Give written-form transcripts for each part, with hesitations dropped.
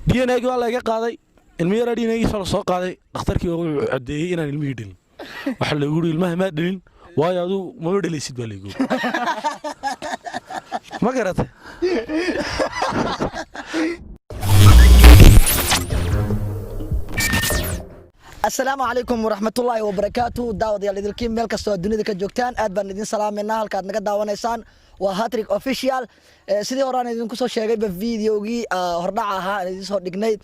DNA-gii waa laga qaaday ilmo yar DNA-giisa la soo qaaday dhakhtarkii wuxuu cadeeyay inaan ilmihii dhalin waxa lagu yiri ilmaha ma dhalin waayo adu ma dhalaysid baa lagu ma garatay السلام عليكم ورحمة الله وبركاته داود يا لذلكين ملك استوى الدنيا كجوكتان أدبر ندين سلامنا هالكاد نقد داوانيسان وهاتريك أوفيشيال sidii horaan idinku soo sheegay videogii hordhaca ahaa aan idin soo dhignay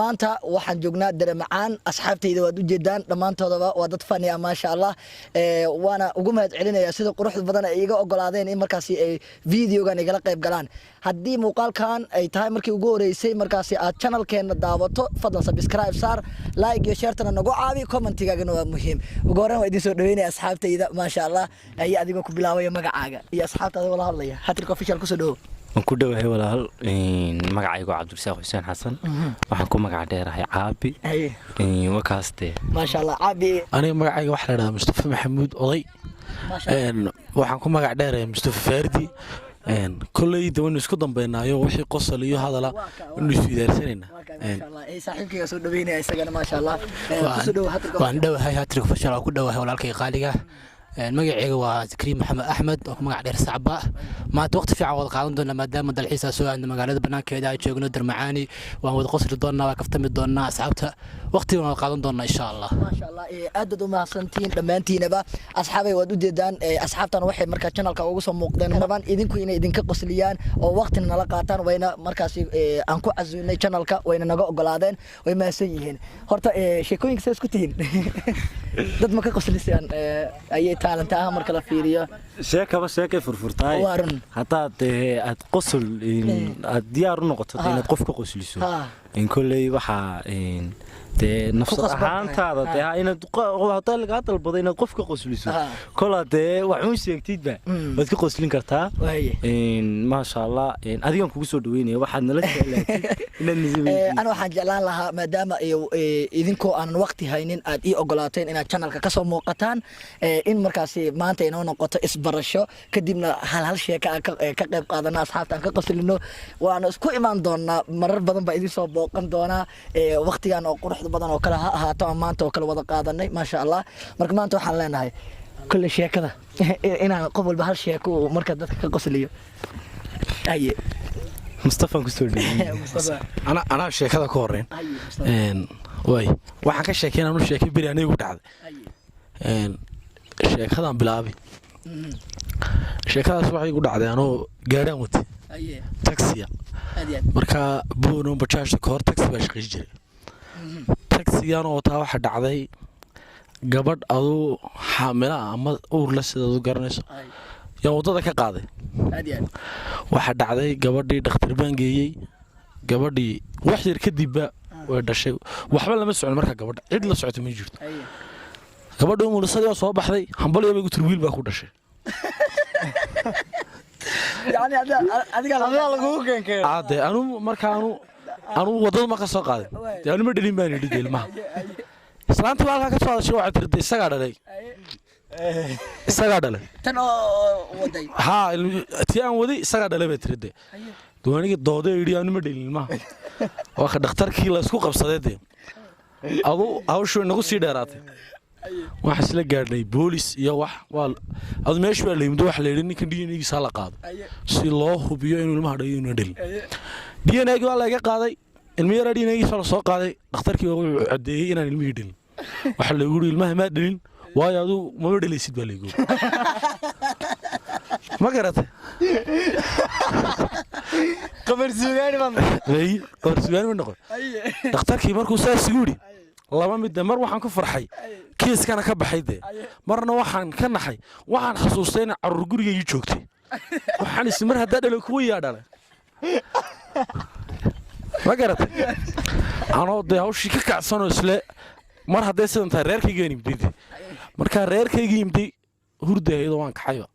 maanta waxaan joognaa Daramacaan asxaabtayda waad u jeedaan dhamaantoodaba waa dad fani ah ma sha Allah waana ugu mahad celinayaa sida quruxda badan ay iga ogolaadeen in markaasi ay videogan igala qayb galaan haddii muuqaalkan ay tahay markii ugu horeysay markaasi aad channelkeena daawato fadlan subscribe saar like iyo share tana nagu caawi commentigaagana waa muhiim ugu horreyn waa idin soo dhaweynaya asxaabtayda ma sha Allah ay adiga ku bilaabay magacaaga iyo asxaabtaada wala hadlaya Hatrik Official ku soo dhaw ku dhawahay walaal magacaygu Cabdulsaaq Xuseen Xasan waxaan ku magac dheerahay Caabi wakaaste ma sha Allah Caabi aniga magacayga waxa la yiraahdaa Mustafa Maxamuud Oday waxaan ku magac dheerahay Mustafa Fardi كلي دوّن إسكو دم بينايو وحي قصة ليو هذا لا إنه يسوي درسنا ما شاء الله إيه صاحبك يا سود بيني إستجنا ما شاء الله وعنده هاي هاتريك فشل وكل ده ولا الكي خالقة المجيء هو كريم محمد أحمد ومجيء دير الصعباء ما توقف في عوض قانون دون ما دام مدى الحساس سواء عند مجالات بناك كذا يشوف ندر معاني وهو قصر دوننا وكفت من دوننا أصحابته وقتي القانون دوننا إن شاء الله ما شاء الله أدد وما سنتين لما أنتين بقى أصحابي ودود دان أصحابتنا واحد مركز channel كأوجس مقدن طبعا إذنكم إن إذنك قصليان أو وقت نلاقاتان وين مركز أنكو عزوني channel كا وين نجا قلادين وين ما سيجين هرتا شيكوين سيسكتين ضد ما كقصليان أي talent أهم كلا فيريا شيكة بس شيكة فرفرتاي حتى أتقصل الديار نقطة إن تقف كقصليسو إن كل واحد نفس أهان هذا ده إن هذا القاتل بدينا قف كقصليسو كل ده وعون سيكتيد بقى بس كقصلين كرتها إن ما شاء الله إن أديهم كوسو دويني واحد نلش أنا واحد جلال لها ما دام إذنكو أنا وقتي هينين أدي أقولاتين إن channel كسر موقتان إن مركزي ما أنت إنه نقطة إسبرشة كديمنا هل شيء كقرب قادنا أصحاب كقصل إنه وأنا سكو إيمان دونا مرر بدن بعدي صوب وقن دونا وقتي أنا أقول بدن وكلها هاتوا ما أنت وكل وضع قادني ما شاء الله مرك ما أنتوا حلنا هاي كل شيء كذا إنا قبل بهالشيء كو مركز كقصليه أي مصطفى كسولي أنا شيء كذا كورين واي واحد كشيء كنا نقول شيء كبير يعني يقول تعال شيء كذا بلابي شيء كذا سواء يقول تعال أنا قارئ موت تاكسي مركا بونو بتشاش كور تاكسي باش قيجري taxigan oo taa waxa dhacday gabadh adu xaamila ama uur la sidoo garanayso yaa wadada ka qaaday waxa dhacday gabadhii dhakhtar baan geeyay gabadhii wax yar kadib way dhashay waxba lama socon marka gabadha cid la socotay ma jirto gabadhii umulisadii soo baxday hambal iyo tur wiil baa ku dhashay يعني adiga lagu keenkay aade anu marka anu wadada ma ka soo qaaday yaani ma dhalin baan idhi ilmaha islaanta halka ka soo hadashay waxa tirtay isaga dhalay tan waday ha tiyaan wadi isaga dhalay bay tirtay doonigi dooday idhi aanu ma dhalin ilmaha waxa dhakhtarkii la isku qabsaday adu hawshu inagu sii dheeraatay waxa isla gaarnay police iyo wax waa adu meeshu waa leeyimdo wax leeyay ninkan DNA-giisa la qaado si loo hubiyo inuu ilmaha dhayo inuu dhalin DNA-gi waa laga qaaday ilmo yar DNA-giisa la soo qaaday dhakhtarkii wuxuu cadeeyay inaan ilmihii dhalin waxa lagu yiri ilmaha ma dhalin waayo adu ma dhalaysid baa lagu ma garatay qabar suugaan ma noqon dhakhtarkii markuu saas yiri laba mid mar waxaan ku farxay kiiskana ka baxay marna waxaan ka naxay waxaan xasuustay in carruur guriga ii joogtay waxaan ismar hadaa dhalo kuwa yaa dhalay ma garatay anoo de hawshii ka kacsanoo isle mar haddee sidan tahay reerkayga imday markaa reerkayga imday hurdaydo waan kaxayo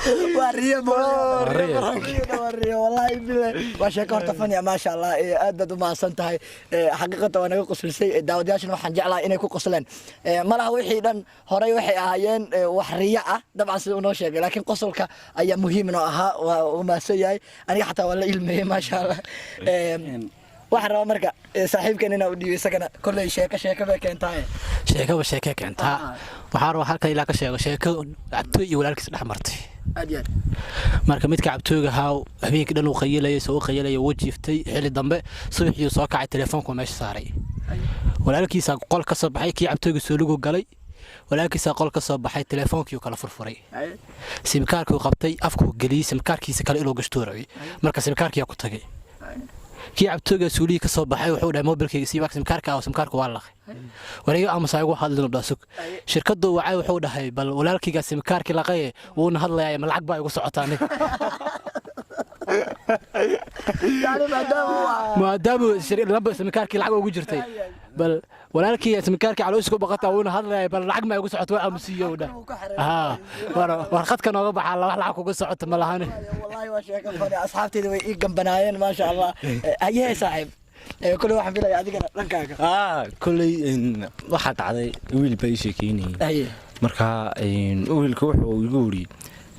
وريه والله بالله واشا كورتا فنيا ما شاء الله ادد ما سنتهي حقيقه وانا قصلسي داودياشنا waxaan jeclahay inay ku qosleen malaha wixii dhan horay waxay ahaayeen wax riya ah dabcan sida uu noo sheegay laakiin qosolka ayaa muhiim noo ahaa waa ma sayay aniga xataa wala ilmeeyay ma sha Allah waxaan rabaa marka saaxiibkeen inaa u dhiibay isagana kolley sheeko bay keentaa sheeko keentaa waxaan rabaa halka ilaa ka sheego sheeko cabtooy iyo walaalkiis dhex martay aad marka midka cabtooyga ahaa habeenkii dhan uu qayilayay wuu jiiftay xilli dambe subaxii soo kacay telefoonku meesha saaray walaalkiisa qol ka soo baxay kii cabtooyga soo lugu galay walaalkiisa qol ka soo baxay telefoonkii kala furfuray simkaarkii uu qabtay afku galiyay simkaarkiisa kale inuu gashto rabay marka simkaarkii ku tagay kii cabtooyga suuliyi ka soo baxay wuxuu dhahay mobilkayga si wax simkaarka waa laqay wariga amsa ugu hadlino dhaasug shirkadu wacay wuxuu dhahay bal walaalkayga simkaarkii laqay wuuna hadlayaa ma lacag baa igu socotaa aniga يعني ما دام لبس سمكاركي لعب ugu jirtay bal walaalkii smikaarkii caloosku baqata wuuna hadlay bal lacag ma igu socoto waa amsiyo wada war khadka nooga baxaa wax lacag kugu socoto ma lahan wallahi waa sheeko fani asxaabteeda way ii gambanaayeen ma sha Allah ayay saaxiib kullu waxaan filayaa adigana dhankaaga kullu waxa dhacday wiil bay sheekeynay marka wiilku wuxuu igu wari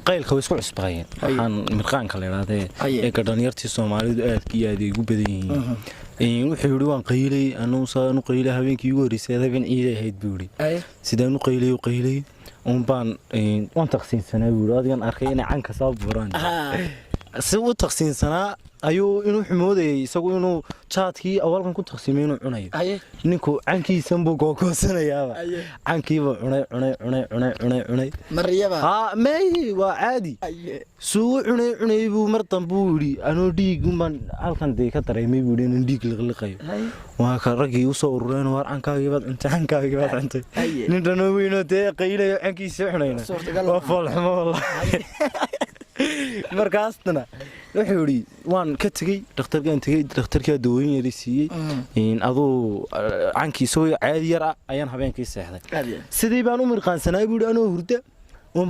qaylka way isku cusbayeen waxaan mirqaanka leeyahay ee gadanyartii Soomaalidu aad ugu badan yihiin wuxuu yiri waan qaylay anuu saan u qaylay habeenkii ugu horeysay habeen ciiday ahayd buuri sidaan u qaylay baan waan taqsiinsanaa buuri adigan arkay inay canka soo buuraan si uu taqsiinsanaa ayuu inuu xumooday isagu inuu chaadkii awalkan ku taqsiimay inuu cunayo ninku cankiisan buu googoosanayaba cankiiba cunay mariyaba may waa caadi suu cunay buu mar dambu yiri anoo dhiig man halkan day ka dareemay buu inuu dhiig liqliqayo waa ka ragii u soo urureen war cankaagiibaad cuntay nin dhanoo weyn oo dee qaylayo cankiisa cunayna waa foolxumo wallahi markaasna wuxuu yiri waan ka tagay dhakhtarka dawooyin yar siiyay adoo cankiisa oo caadi yar ayaan habeenkii seexday sidii baan u mirqaansanay buu anoo hurda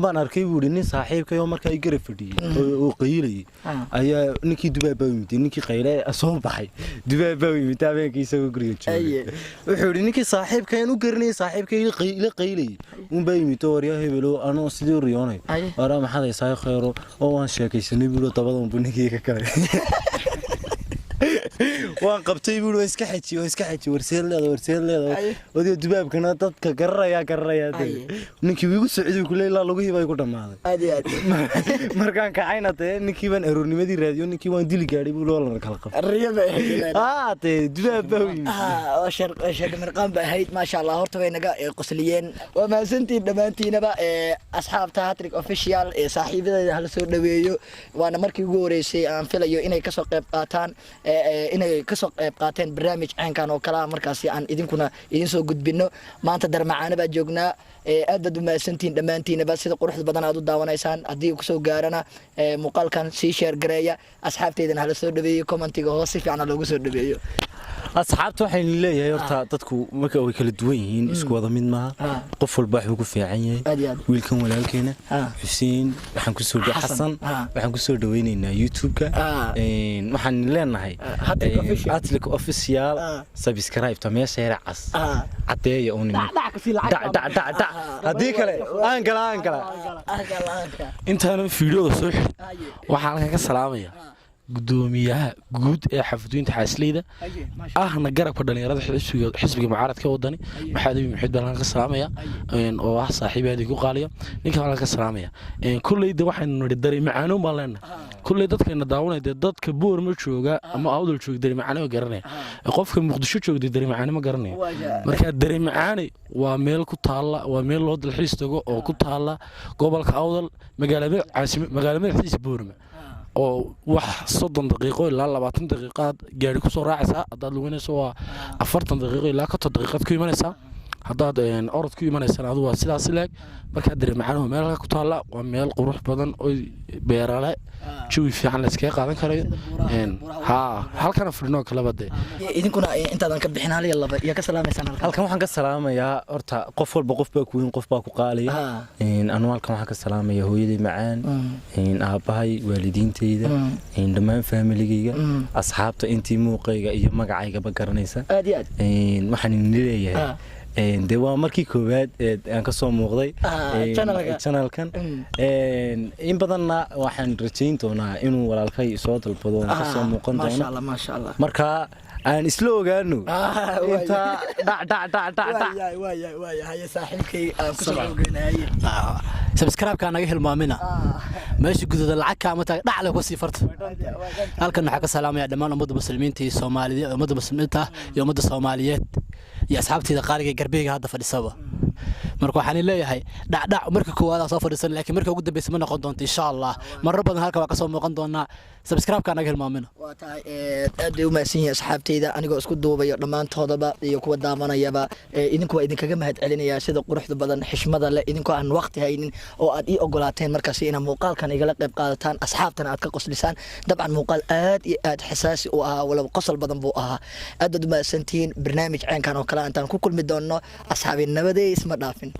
baan arkay buu nin saaxiibkay oo markaa garab fadhiyay oo qaylay ayaa ninkii dubaaba yimid ninkii qaylay soo baxay dubaaba yimid habeenkiisa oo guriga joogay wuxuu yiri ninkii saaxiibkay u garanay saaxiibkay qaylay baa yimid oo waryaa hebelo anoo sidii riyoonay wara maxay saay khayro oo waan sheekaysanay buu dabada ninkii ka kale waan qabtay buu iska xaji warseelada wadiyo dubaabkana dadka gararaya ninkii wiigu socday ku leeyahay lagu hibay ku dhamaaday markaan kacayna tee ninkii baan aroornimadii raadiyo ninkii waan dili gaaray buu loo kala qabtay riyaba tee dubaab shar mirqaan ba ahayd ma sha Allah horta way naga qosliyeen waa maasantii dhamaantiinaba asxaabta Hattrick Official saaxiibadayda hal soo dhaweeyo waana markii ugu horeysay aan filayo inay ka soo qayb qaataan inay ka soo qayb qaateen barnaamij caankan oo kala markaasi aan idinkuna idin soo gudbino maanta darmacaana baa joognaa aad u maasantiin dhamaantiinaba sida quruxda badan aad u daawanaysaan hadii ku soo gaarana muuqaalkan si share gareeya asxaabteedana hal soo dhaweeyo commentiga hoos si fiican loogu soo dhaweeyo asxaabtu waxay leeyahay horta dadku marka way kala duwan yihiin isku wada mid ma qof walba wuxuu ku fiican yahay wiilkan walaalkeena Xuseen waxaan ku soo dhawaynaa Xasan waxaan ku soo dhawaynaynaa YouTube-ka waxaan leenahay Hattrick Official subscribe ta meesha yar cas cadeeyo oo nin hadii kale aan kala intaan fiidiyoda soo xir waxaan ka salaamayaa gudoomiyaha guud ee xafidinta xaasleyda ahna garabka dhalinyarada xisbiga mucaaradka wadani maxamed baan ka salaamaya oo ah saaxiibadeed ku qaaliya ninka baan ka salaamaya kulleeyda waxaan nidhi dareemacaano baan leenahay kulleey dadkeena daawanayda dadka boor ma jooga ama awdal joog dareemacaano garanay qofka muqdisho joogday dareemacaano ma garanay marka dareemacaano waa meel ku taala waa meel loo dalxiis tago oo ku taala gobolka awdal magaalada xiis boorma oo wax 30 daqiiqo ilaa 20 daqiiqo gaari ku soo raacaysa hadaad luganayso waa 40 daqiiqo ilaa 50 daqiiqo ku imanaysa haddaad orod ku imanaysaan adigu waa sidaas leeg markaad dareemi macnuhu meel halka ku taalla waa meel qurux badan oo beerale jawi fiican la iskaga qaadan karayo halkana fadhinoo kaleba dee idinkuna intaadan ka bixin hal iyo laba iyo ka salaamaysaan halkan waxaan ka salaamayaa horta qof walba qof baa ku weyn qof baa ku qaaliya anu halkan waxaan ka salaamayaa hooyaday macaan aabbahay waalidiintayda dhammaan familigayga asxaabta intii muuqayga iyo magacaygaba garanaysa aad iyo aad waxaan idin leeyahay dee waa markii koowaad aan ka soo muuqday channelkan in badanna waxaan rajayn doonaa inuu walaalkay soo dalbado oo ka soo muuqan doono marka aan isla ogaano inta subscribe-ka naga hilmaamina meesha gududa lacag kaama taag dhac leh ku sii farto halkan waxaa ka salaamaya dhammaan ummadda muslimiinta iyo Soomaalida ummadda muslimiinta iyo ummadda Soomaaliyeed iyo asxaabtayda qaaliga garbeyga hadda fadhisaba marka waxaan leeyahay dhac marka koowaad soo fadhisan laakiin marka ugu dambeysay ma noqon doonto insha Allah marar badan halka waa ka soo muuqan doonaa subscribe-ka naga hilmaamina waa tahay aad ay u maasan yihiin asxaabtayda anigoo isku duubayo dhammaantoodaba iyo kuwa daamanayaba idinku waa idinkaga mahad celinaya sida quruxda badan xishmada leh idinkoo aan waqti haynin oo aad ii ogolaateen markaas inaad muuqaalkan igala qayb qaadataan asxaabtana aad ka qoslisaan dabcan muuqaal aad iyo aad xasaasi u ahaa wala qosol badan buu ahaa aad u maasantiin barnaamij ceenkan oo kale intaan ku kulmi doono asxaabi nabadeey isma dhaafin